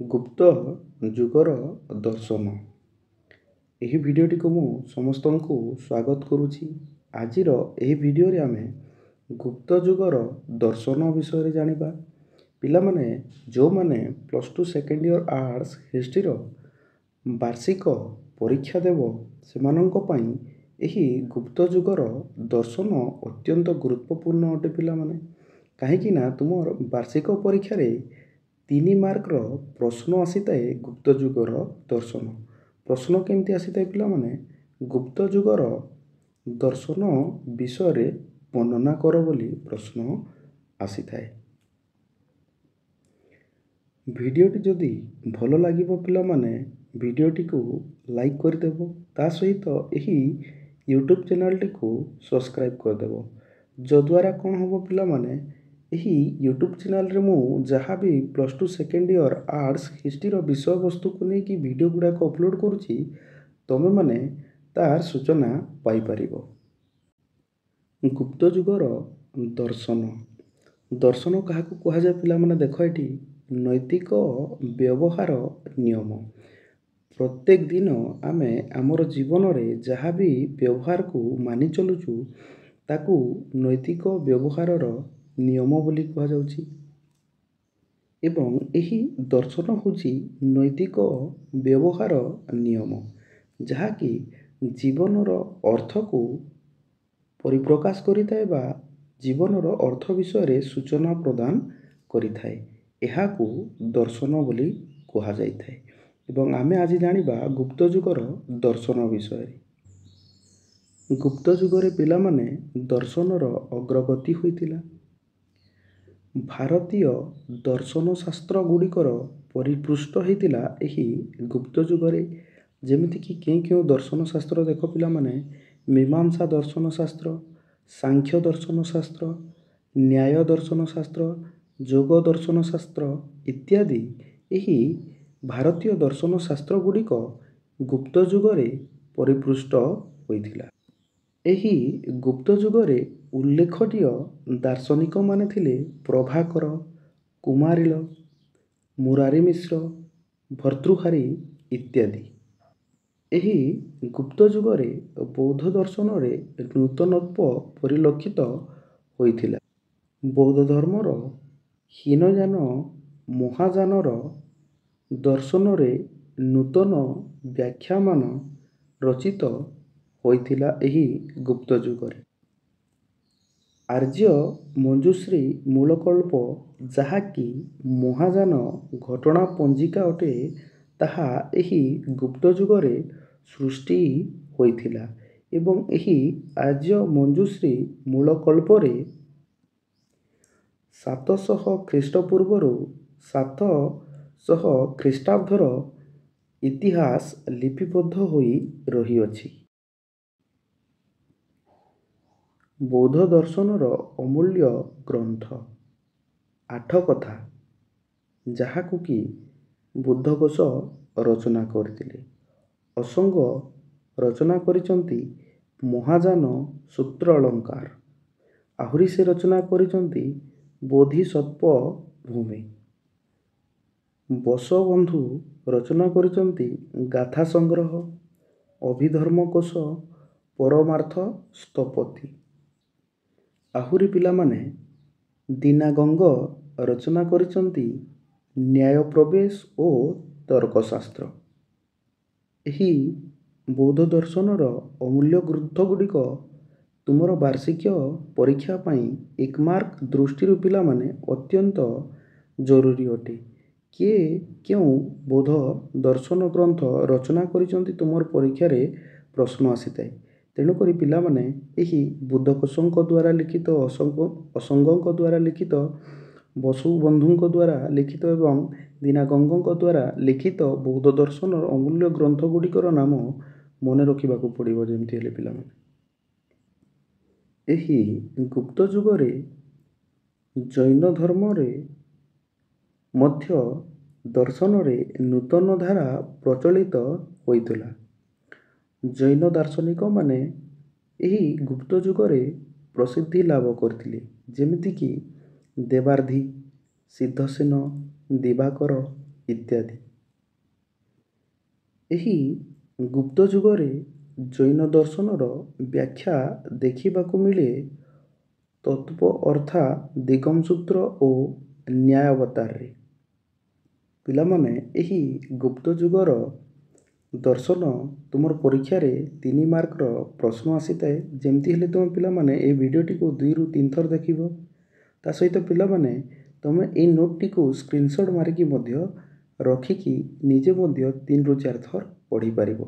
ଗୁପ୍ତ ଯୁଗର ଦର୍ଶନ। ଏହି ଭିଡ଼ିଓଟିକୁ ମୁଁ ସମସ୍ତଙ୍କୁ ସ୍ୱାଗତ କରୁଛି। ଆଜିର ଏହି ଭିଡ଼ିଓରେ ଆମେ ଗୁପ୍ତ ଯୁଗର ଦର୍ଶନ ବିଷୟରେ ଜାଣିବା। ପିଲାମାନେ ଯେଉଁମାନେ +2 ସେକେଣ୍ଡ ଇୟର ଆର୍ଟ୍ସ ହିଷ୍ଟ୍ରିର ବାର୍ଷିକ ପରୀକ୍ଷା ଦେବ ସେମାନଙ୍କ ପାଇଁ ଏହି ଗୁପ୍ତ ଯୁଗର ଦର୍ଶନ ଅତ୍ୟନ୍ତ ଗୁରୁତ୍ୱପୂର୍ଣ୍ଣ ଅଟେ। ପିଲାମାନେ କାହିଁକି ନା ତୁମର ବାର୍ଷିକ ପରୀକ୍ଷାରେ 3 ମାର୍କର ପ୍ରଶ୍ନ ଆସିଥାଏ ଗୁପ୍ତ ଯୁଗର ଦର୍ଶନ। ପ୍ରଶ୍ନ କେମିତି ଆସିଥାଏ ପିଲାମାନେ? ଗୁପ୍ତ ଯୁଗର ଦର୍ଶନ ବିଷୟରେ ବର୍ଣ୍ଣନା କର ବୋଲି ପ୍ରଶ୍ନ ଆସିଥାଏ। ଭିଡ଼ିଓଟି ଯଦି ଭଲ ଲାଗିବ ପିଲାମାନେ ଭିଡ଼ିଓଟିକୁ ଲାଇକ୍ କରିଦେବ, ତା ସହିତ ଏହି ୟୁଟ୍ୟୁବ୍ ଚ୍ୟାନେଲଟିକୁ ସବସ୍କ୍ରାଇବ୍ କରିଦେବ। ଯଦ୍ୱାରା କ'ଣ ହେବ ପିଲାମାନେ, ଏହି ୟୁଟ୍ୟୁବ୍ ଚ୍ୟାନେଲରେ ମୁଁ ଯାହା ବି +2 ସେକେଣ୍ଡ ଇୟର ଆର୍ଟ୍ସ ହିଷ୍ଟ୍ରିର ବିଷୟବସ୍ତୁକୁ ନେଇକି ଭିଡ଼ିଓ ଗୁଡ଼ାକ ଅପଲୋଡ଼ କରୁଛି, ତୁମେମାନେ ତାର ସୂଚନା ପାଇପାରିବ। ଗୁପ୍ତ ଯୁଗର ଦର୍ଶନ। ଦର୍ଶନ କାହାକୁ କୁହାଯାଏ ପିଲାମାନେ? ଦେଖ ଏଠି ନୈତିକ ବ୍ୟବହାର ନିୟମ। ପ୍ରତ୍ୟେକ ଦିନ ଆମେ ଆମର ଜୀବନରେ ଯାହା ବି ବ୍ୟବହାରକୁ ମାନି ଚଲୁଛୁ ତାକୁ ନୈତିକ ବ୍ୟବହାରର ନିୟମ ବୋଲି କୁହାଯାଉଛି। ଏବଂ ଏହି ଦର୍ଶନ ହେଉଛି ନୈତିକ ବ୍ୟବହାର ନିୟମ, ଯାହାକି ଜୀବନର ଅର୍ଥକୁ ପରିପ୍ରକାଶ କରିଥାଏ ବା ଜୀବନର ଅର୍ଥ ବିଷୟରେ ସୂଚନା ପ୍ରଦାନ କରିଥାଏ। ଏହାକୁ ଦର୍ଶନ ବୋଲି କୁହାଯାଇଥାଏ। ଏବଂ ଆମେ ଆଜି ଜାଣିବା ଗୁପ୍ତ ଯୁଗର ଦର୍ଶନ ବିଷୟରେ। ଗୁପ୍ତ ଯୁଗରେ ପିଲାମାନେ ଦର୍ଶନର ଅଗ୍ରଗତି ହୋଇଥିଲା। ଭାରତୀୟ ଦର୍ଶନ ଶାସ୍ତ୍ର ଗୁଡ଼ିକର ପରିପୃଷ୍ଟ ହୋଇଥିଲା ଏହି ଗୁପ୍ତ ଯୁଗରେ। ଯେମିତିକି କେଉଁ ଦର୍ଶନ ଶାସ୍ତ୍ର ଦେଖ ପିଲାମାନେ? ମୀମାଂସା ଦର୍ଶନ ଶାସ୍ତ୍ର, ସାଂଖ୍ୟ ଦର୍ଶନ ଶାସ୍ତ୍ର, ନ୍ୟାୟ ଦର୍ଶନ ଶାସ୍ତ୍ର, ଯୋଗ ଦର୍ଶନ ଶାସ୍ତ୍ର ଇତ୍ୟାଦି। ଏହି ଭାରତୀୟ ଦର୍ଶନ ଶାସ୍ତ୍ର ଗୁଡ଼ିକ ଗୁପ୍ତ ଯୁଗରେ ପରିପୃଷ୍ଟ ହୋଇଥିଲା। ଏହି ଗୁପ୍ତ ଯୁଗରେ ଉଲ୍ଲେଖନୀୟ ଦାର୍ଶନିକମାନେ ଥିଲେ ପ୍ରଭାକର, କୁମାରିଳ, ମୁରାରୀ ମିଶ୍ର, ଭର୍ତ୍ତୃହାରୀ ଇତ୍ୟାଦି। ଏହି ଗୁପ୍ତ ଯୁଗରେ ବୌଦ୍ଧ ଦର୍ଶନରେ ନୂତନତ୍ୱ ପରିଲକ୍ଷିତ ହୋଇଥିଲା। ବୌଦ୍ଧ ଧର୍ମର ହୀନଯାନ ମହାଯାନର ଦର୍ଶନରେ ନୂତନ ବ୍ୟାଖ୍ୟାମାନ ରଚିତ ହୋଇଥିଲା ଏହି ଗୁପ୍ତ ଯୁଗରେ। ଆର୍ଯ୍ୟ ମଞ୍ଜୁଶ୍ରୀ ମୂଳକଳ୍ପ, ଯାହାକି ମହାଯାନ ଘଟଣା ପଞ୍ଜିକା ଅଟେ, ତାହା ଏହି ଗୁପ୍ତ ଯୁଗରେ ସୃଷ୍ଟି ହୋଇଥିଲା। ଏବଂ ଏହି ଆର୍ଯ୍ୟ ମଞ୍ଜୁଶ୍ରୀ ମୂଳକଳ୍ପରେ 700 ଖ୍ରୀଷ୍ଟପୂର୍ବରୁ 700 ଖ୍ରୀଷ୍ଟାବ୍ଦର ଇତିହାସ ଲିପିବଦ୍ଧ ହୋଇ ରହିଅଛି। ବୌଦ୍ଧ ଦର୍ଶନର ଅମୂଲ୍ୟ ଗ୍ରନ୍ଥ 8 କଥା, ଯାହାକୁ କି ବୁଦ୍ଧଘୋଷ ରଚନା କରିଥିଲେ। ଅଶୋକ ରଚନା କରିଛନ୍ତି ମହାଯାନ ସୂତ୍ର ଅଳଙ୍କାର। ଆହୁରି ସେ ରଚନା କରିଛନ୍ତି ବୋଧିସତ୍ତ୍ୱ ଭୂମି। ବଶବନ୍ଧୁ ରଚନା କରିଛନ୍ତି ଗାଥା ସଂଗ୍ରହ, ଅଭିଧର୍ମକୋଶ, ପରମାର୍ଥ ସ୍ଥପତି। ଆହୁରି ପିଲାମାନେ ଦୀନାଗଙ୍ଗ ରଚନା କରିଛନ୍ତି ନ୍ୟାୟ ପ୍ରବେଶ ଓ ତର୍କଶାସ୍ତ୍ର। ଏହି ବୌଦ୍ଧ ଦର୍ଶନର ଅମୂଲ୍ୟ ଗ୍ରନ୍ଥ ଗୁଡ଼ିକ ତୁମର ବାର୍ଷିକ ପରୀକ୍ଷା ପାଇଁ 1 ମାର୍କ ଦୃଷ୍ଟିରୁ ପିଲାମାନେ ଅତ୍ୟନ୍ତ ଜରୁରୀ ଅଟେ। କିଏ କେଉଁ ବୌଦ୍ଧ ଦର୍ଶନ ଗ୍ରନ୍ଥ ରଚନା କରିଛନ୍ତି ତୁମର ପରୀକ୍ଷାରେ ପ୍ରଶ୍ନ ଆସିଥାଏ। ତେଣୁକରି ପିଲାମାନେ ଏହି ବୁଦ୍ଧଘୋଷଙ୍କ ଦ୍ୱାରା ଲିଖିତ, ଅଶୋକଙ୍କ ଦ୍ୱାରା ଲିଖିତ, ବଶବନ୍ଧୁଙ୍କ ଦ୍ୱାରା ଲିଖିତ ଏବଂ ଦୀନାଗଙ୍ଗଙ୍କ ଦ୍ୱାରା ଲିଖିତ ବୌଦ୍ଧ ଦର୍ଶନର ଅମୂଲ୍ୟ ଗ୍ରନ୍ଥ ଗୁଡ଼ିକର ନାମ ମନେ ରଖିବାକୁ ପଡ଼ିବ ଯେମିତି ହେଲେ ପିଲାମାନେ। ଏହି ଗୁପ୍ତ ଯୁଗରେ ଜୈନ ଧର୍ମରେ ମଧ୍ୟ ଦର୍ଶନରେ ନୂତନ ଧାରା ପ୍ରଚଳିତ ହୋଇଥିଲା। ଜୈନ ଦାର୍ଶନିକମାନେ ଏହି ଗୁପ୍ତ ଯୁଗରେ ପ୍ରସିଦ୍ଧି ଲାଭ କରିଥିଲେ। ଯେମିତିକି ଦେବାର୍ଧି, ସିଦ୍ଧସେନ, ଦିବାକର, ଇତ୍ୟାଦି। ଏହି ଗୁପ୍ତ ଯୁଗରେ ଜୈନ ଦର୍ଶନର ବ୍ୟାଖ୍ୟା ଦେଖିବାକୁ ମିଳେ ତତ୍ତ୍ୱ ଅର୍ଥା ଦିଗମସୂତ୍ର ଓ ନ୍ୟାୟାବତାରରେ। ପିଲାମାନେ ଏହି ଗୁପ୍ତ ଯୁଗର ଦର୍ଶନ ତୁମର ପରୀକ୍ଷାରେ 3 ମାର୍କର ପ୍ରଶ୍ନ ଆସିଥାଏ। ଯେମିତି ହେଲେ ତୁମ ପିଲାମାନେ ଏହି ଭିଡ଼ିଓଟିକୁ 2ରୁ 3 ଥର ଦେଖିବ। ତା ସହିତ ପିଲାମାନେ ତୁମେ ଏହି ନୋଟଟିକୁ ସ୍କ୍ରିନଶଟ୍ ମାରିକି ମଧ୍ୟ ରଖିକି ନିଜେ ମଧ୍ୟ 3ରୁ 4 ଥର ପଢ଼ିପାରିବ।